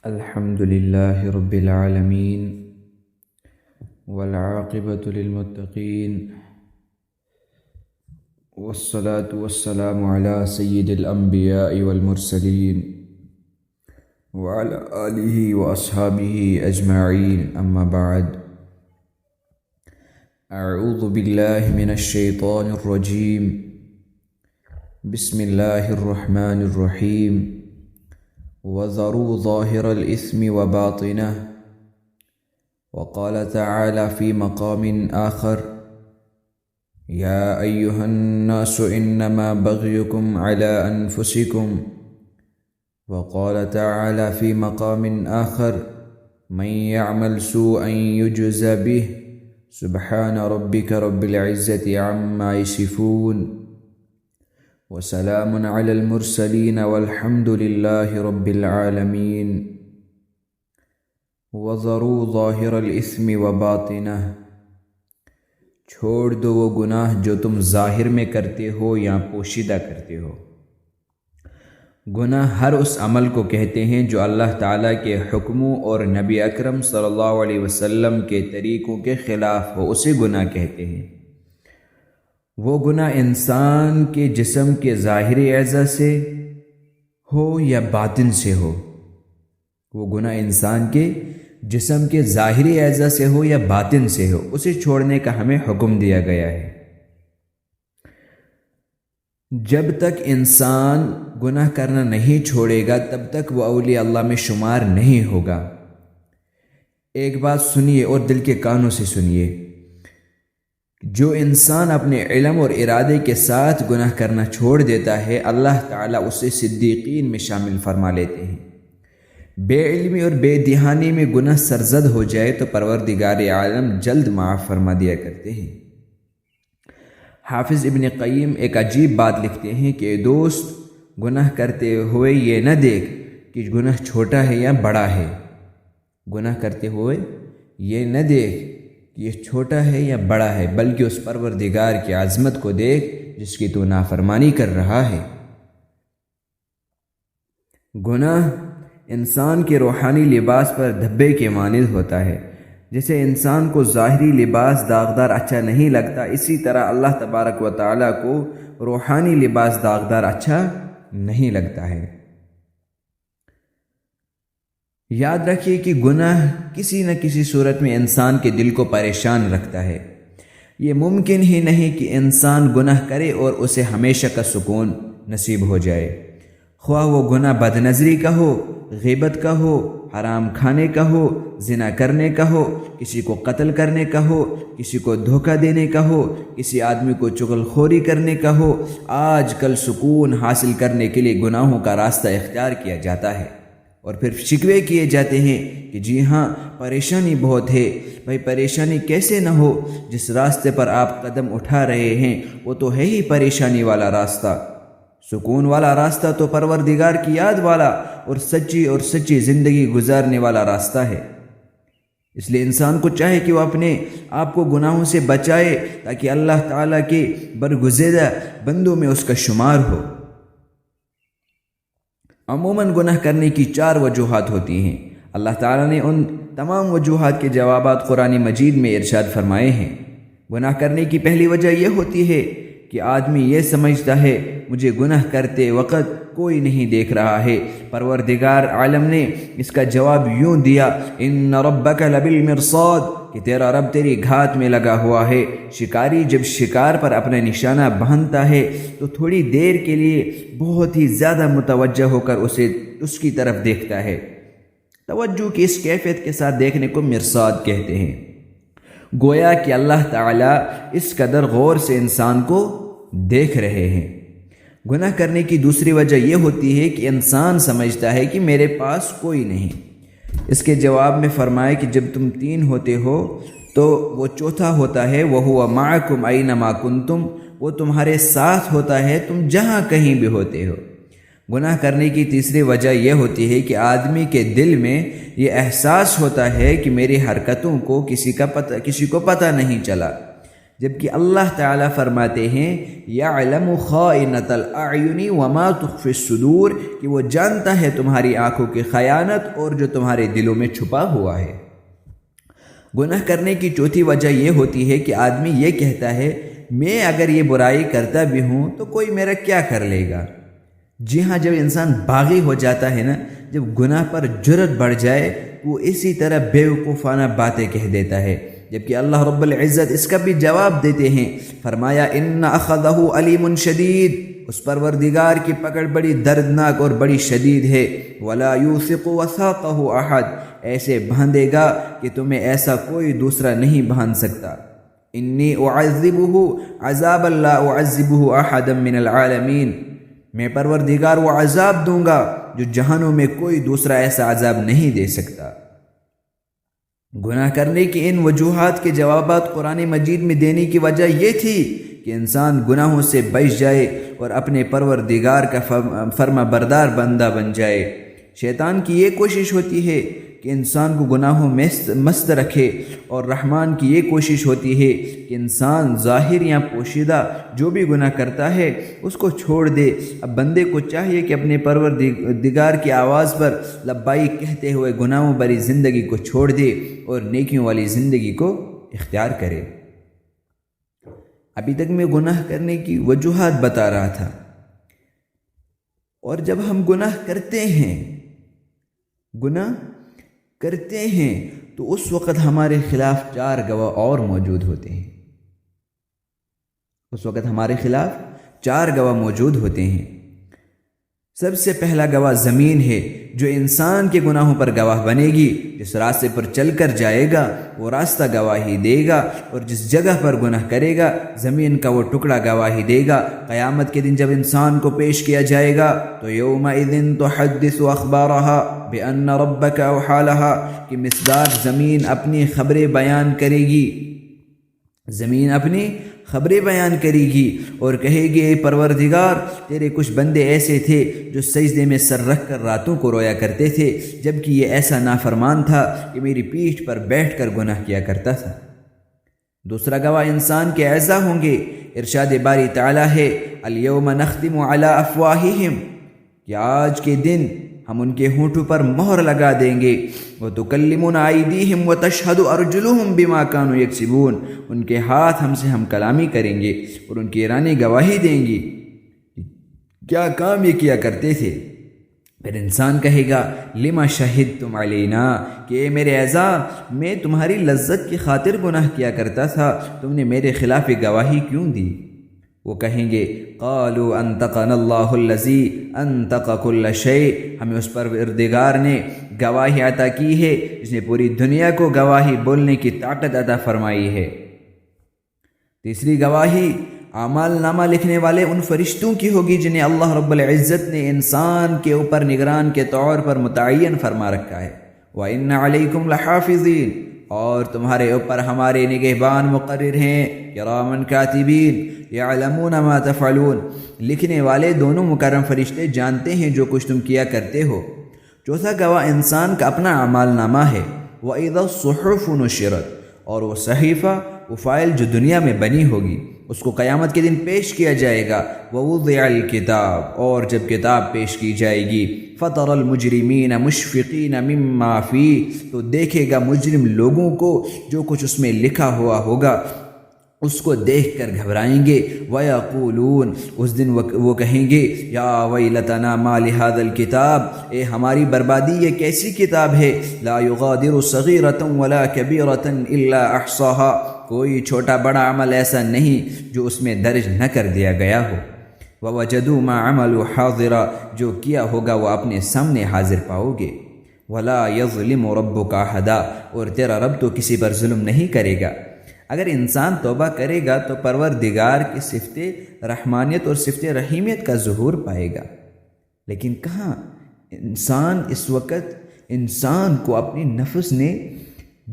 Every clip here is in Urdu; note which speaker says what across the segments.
Speaker 1: الحمد لله رب العالمين والعاقبة للمتقين والصلاة والسلام على سيد الأنبياء والمرسلين وعلى آله وأصحابه أجمعين أما بعد أعوذ بالله من الشيطان الرجيم بسم الله الرحمن الرحيم وذروا ظاهر الإثم وباطنه وقال تعالى في مقام آخر يا أيها الناس إنما بغيكم على أنفسكم وقال تعالى في مقام آخر من يعمل سوءا يجزى به سبحان ربك رب العزة عما يصفون وسلام على المرسلين والحمد لله رب العالمين وذروا ظاهر الإثم وباطنه چھوڑ دو وہ گناہ جو تم ظاہر میں کرتے ہو یا پوشیدہ کرتے ہو۔ گناہ ہر اس عمل کو کہتے ہیں جو اللہ تعالیٰ کے حکموں اور نبی اکرم صلی اللہ علیہ وسلم کے طریقوں کے خلاف ہو، اسے گناہ کہتے ہیں۔ وہ گناہ انسان کے جسم کے ظاہری اعضاء سے ہو یا باطن سے ہو، وہ گناہ انسان کے جسم کے ظاہری اعضاء سے ہو یا باطن سے ہو، اسے چھوڑنے کا ہمیں حکم دیا گیا ہے۔ جب تک انسان گناہ کرنا نہیں چھوڑے گا تب تک وہ اولیاء اللہ میں شمار نہیں ہوگا۔ ایک بات سنیے اور دل کے کانوں سے سنیے، جو انسان اپنے علم اور ارادے کے ساتھ گناہ کرنا چھوڑ دیتا ہے اللہ تعالیٰ اسے صدیقین میں شامل فرما لیتے ہیں۔ بے علمی اور بے دہانی میں گناہ سرزد ہو جائے تو پروردگار عالم جلد معاف فرما دیا کرتے ہیں۔ حافظ ابن قیم ایک عجیب بات لکھتے ہیں کہ دوست، گناہ کرتے ہوئے یہ نہ دیکھ کہ گناہ چھوٹا ہے یا بڑا ہے، گناہ کرتے ہوئے یہ نہ دیکھ کہ یہ چھوٹا ہے یا بڑا ہے، بلکہ اس پروردگار کی عظمت کو دیکھ جس کی تو نافرمانی کر رہا ہے۔ گناہ انسان کے روحانی لباس پر دھبے کے مانند ہوتا ہے۔ جیسے انسان کو ظاہری لباس داغدار اچھا نہیں لگتا، اسی طرح اللہ تبارک و تعالیٰ کو روحانی لباس داغدار اچھا نہیں لگتا ہے۔ یاد رکھیے کہ گناہ کسی نہ کسی صورت میں انسان کے دل کو پریشان رکھتا ہے۔ یہ ممکن ہی نہیں کہ انسان گناہ کرے اور اسے ہمیشہ کا سکون نصیب ہو جائے، خواہ وہ گناہ بد نظری کا ہو، غیبت کا ہو، حرام کھانے کا ہو، زنا کرنے کا ہو، کسی کو قتل کرنے کا ہو، کسی کو دھوکہ دینے کا ہو، کسی آدمی کو چغل خوری کرنے کا ہو۔ آج کل سکون حاصل کرنے کے لیے گناہوں کا راستہ اختیار کیا جاتا ہے اور پھر شکوے کیے جاتے ہیں کہ جی ہاں پریشانی بہت ہے۔ بھائی پریشانی کیسے نہ ہو، جس راستے پر آپ قدم اٹھا رہے ہیں وہ تو ہے ہی پریشانی والا راستہ۔ سکون والا راستہ تو پروردگار کی یاد والا اور سچی زندگی گزارنے والا راستہ ہے۔ اس لیے انسان کو چاہے کہ وہ اپنے آپ کو گناہوں سے بچائے تاکہ اللہ تعالیٰ کے برگزیدہ بندوں میں اس کا شمار ہو۔ عموماً گناہ کرنے کی 4 وجوہات ہوتی ہیں۔ اللہ تعالیٰ نے ان تمام وجوہات کے جوابات قرآن مجید میں ارشاد فرمائے ہیں۔ گناہ کرنے کی پہلی وجہ یہ ہوتی ہے کہ آدمی یہ سمجھتا ہے مجھے گناہ کرتے وقت کوئی نہیں دیکھ رہا ہے۔ پروردگار عالم نے اس کا جواب یوں دیا، ان ربک لبالمرصاد، کہ تیرا رب تیری گھات میں لگا ہوا ہے۔ شکاری جب شکار پر اپنا نشانہ باندھتا ہے تو تھوڑی دیر کے لیے بہت ہی زیادہ متوجہ ہو کر اس کی طرف دیکھتا ہے۔ توجہ کی اس کیفیت کے ساتھ دیکھنے کو مرصاد کہتے ہیں۔ گویا کہ اللہ تعالیٰ اس قدر غور سے انسان کو دیکھ رہے ہیں۔ گناہ کرنے کی دوسری وجہ یہ ہوتی ہے کہ انسان سمجھتا ہے کہ میرے پاس کوئی نہیں۔ اس کے جواب میں فرمایا کہ جب تم 3 ہوتے ہو تو وہ چوتھا ہوتا ہے، وَهُوَ مَعَكُمْ أَيْنَمَا كُنْتُمْ، وہ تمہارے ساتھ ہوتا ہے تم جہاں کہیں بھی ہوتے ہو۔ گناہ کرنے کی تیسری وجہ یہ ہوتی ہے کہ آدمی کے دل میں یہ احساس ہوتا ہے کہ میری حرکتوں کو کسی کو پتہ نہیں چلا۔ جبکہ اللہ تعالیٰ فرماتے ہیں یعلم خائنۃ الاعین وما تخفی الصدور کہ وہ جانتا ہے تمہاری آنکھوں کی خیانت اور جو تمہارے دلوں میں چھپا ہوا ہے۔ گناہ کرنے کی چوتھی وجہ یہ ہوتی ہے کہ آدمی یہ کہتا ہے میں اگر یہ برائی کرتا بھی ہوں تو کوئی میرا کیا کر لے گا۔ جی ہاں، جب انسان باغی ہو جاتا ہے نا، جب گناہ پر جرأت بڑھ جائے وہ اسی طرح بیوقوفانہ باتیں کہہ دیتا ہے، جبکہ اللہ رب العزت اس کا بھی جواب دیتے ہیں۔ فرمایا ان اخذہ علیم شدید، اس پروردگار کی پکڑ بڑی دردناک اور بڑی شدید ہے۔ ولا یوثق وثاقہ احد، ایسے باندھے گا کہ تمہیں ایسا کوئی دوسرا نہیں باندھ سکتا۔ انی اعذبہ عذابا لا اعذبہ احدا من العالمین، میں پروردگار وہ عذاب دوں گا جو جہانوں میں کوئی دوسرا ایسا عذاب نہیں دے سکتا۔ گناہ کرنے کی ان وجوہات کے جوابات قرآن مجید میں دینے کی وجہ یہ تھی کہ انسان گناہوں سے بچ جائے اور اپنے پروردگار کا فرما بردار بندہ بن جائے۔ شیطان کی یہ کوشش ہوتی ہے کہ انسان کو گناہوں میں مست رکھے، اور رحمان کی یہ کوشش ہوتی ہے کہ انسان ظاہر یا پوشیدہ جو بھی گناہ کرتا ہے اس کو چھوڑ دے۔ اب بندے کو چاہیے کہ اپنے پروردگار کی آواز پر لبیک کہتے ہوئے گناہوں بھری زندگی کو چھوڑ دے اور نیکیوں والی زندگی کو اختیار کرے۔ ابھی تک میں گناہ کرنے کی وجوہات بتا رہا تھا، اور جب ہم گناہ کرتے ہیں تو اس وقت ہمارے خلاف 4 گواہ اور موجود ہوتے ہیں۔ اس وقت ہمارے خلاف 4 گواہ موجود ہوتے ہیں۔ سب سے پہلا گواہ زمین ہے، جو انسان کے گناہوں پر گواہ بنے گی۔ جس راستے پر چل کر جائے گا وہ راستہ گواہی دے گا، اور جس جگہ پر گناہ کرے گا زمین کا وہ ٹکڑا گواہی دے گا۔ قیامت کے دن جب انسان کو پیش کیا جائے گا تو یومئذ تحدث اخبارها بان ربک اوحی لها، کہ مصداق زمین اپنی خبریں بیان کرے گی، زمین اپنی خبریں بیان کرے گی اور کہے گی اے پروردگار، تیرے کچھ بندے ایسے تھے جو سجدے میں سر رکھ کر راتوں کو رویا کرتے تھے، جبکہ یہ ایسا نافرمان تھا کہ میری پیٹھ پر بیٹھ کر گناہ کیا کرتا تھا۔ دوسرا گواہ انسان کے اعضاء ہوں گے۔ ارشاد باری تعالیٰ ہے الیوم نختم علی افواہہم، کہ آج کے دن ہم ان کے ہونٹوں پر مہر لگا دیں گے۔ وَتُكَلِّمُنَا أَيْدِيهِمْ وَتَشْهَدُ أَرْجُلُهُمْ بِمَا كَانُوا يَكْسِبُونَ، ان کے ہاتھ ہم سے ہم کلامی کریں گے اور ان کی رانیں گواہی دیں گی کیا کام یہ کیا کرتے تھے۔ پھر انسان کہے گا لِمَا شَهِدْتُمْ عَلَيْنَا، کہ اے میرے اعضاء، میں تمہاری لذت کی خاطر گناہ کیا کرتا تھا، تم نے میرے خلاف گواہی کیوں دی؟ وہ کہیں گے قالوا انطقنا اللہ الذی انطق کل شیء، ہمیں اس پروردگار نے گواہی عطا کی ہے جس نے پوری دنیا کو گواہی بولنے کی طاقت عطا فرمائی ہے۔ تیسری گواہی اعمال نامہ لکھنے والے ان فرشتوں کی ہوگی جنہیں اللہ رب العزت نے انسان کے اوپر نگران کے طور پر متعین فرما رکھا ہے۔ وَإِنَّ عَلَيْكُمْ لَحَافِظِينَ، اور تمہارے اوپر ہمارے نگہبان مقرر ہیں، کرامن کاتبین یعلمون ما تفعلون، لکھنے والے دونوں مکرم فرشتے جانتے ہیں جو کچھ تم کیا کرتے ہو۔ چوتھا گواہ انسان کا اپنا اعمال نامہ ہے۔ وَإِذَا الصُّحُفُ نُشِرَتْ، اور وہ صحیفہ، وہ فائل جو دنیا میں بنی ہوگی، اس کو قیامت کے دن پیش کیا جائے گا۔ وَوُضِعَ الْكِتَابُ، اور جب کتاب پیش کی جائے گی، فَتَرَى الْمُجْرِمِينَ مُشْفِقِينَ مِمَّا فِيهِ، تو دیکھے گا مجرم لوگوں کو جو کچھ اس میں لکھا ہوا ہوگا اس کو دیکھ کر گھبرائیں گے۔ وَيَقُولُونَ، اس دن وہ کہیں گے یا ویلتنا ما لہذا الکتاب، اے ہماری بربادی، یہ کیسی کتاب ہے، لا یغادر صغیرۃ ولا کبیرۃ الا احصاها، کوئی چھوٹا بڑا عمل ایسا نہیں جو اس میں درج نہ کر دیا گیا ہو۔ وَوَجَدُوا مَا عَمَلُوا حَاضِرًا، جو کیا ہوگا وہ اپنے سامنے حاضر پاؤ گے۔ وَلَا يَظْلِمُ رَبُّكَ أَحَدًا، اور تیرا رب تو کسی پر ظلم نہیں کرے گا۔ اگر انسان توبہ کرے گا تو پروردگار کی صفت رحمانیت اور صفت رحیمیت کا ظہور پائے گا، لیکن کہاں انسان اس وقت، انسان کو اپنی نفس نے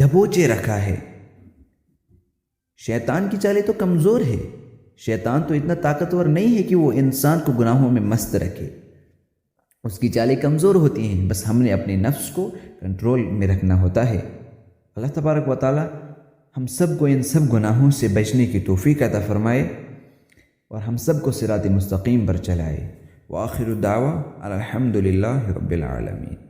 Speaker 1: دبوچے رکھا ہے۔ شیطان کی چالیں تو کمزور ہے، شیطان تو اتنا طاقتور نہیں ہے کہ وہ انسان کو گناہوں میں مست رکھے، اس کی چالیں کمزور ہوتی ہیں، بس ہم نے اپنے نفس کو کنٹرول میں رکھنا ہوتا ہے۔ اللہ تبارک و تعالی ہم سب کو ان سب گناہوں سے بچنے کی توفیق عطا فرمائے اور ہم سب کو صراط مستقیم پر چلائے۔ وآخر الدعوہ الحمد للہ رب العالمین۔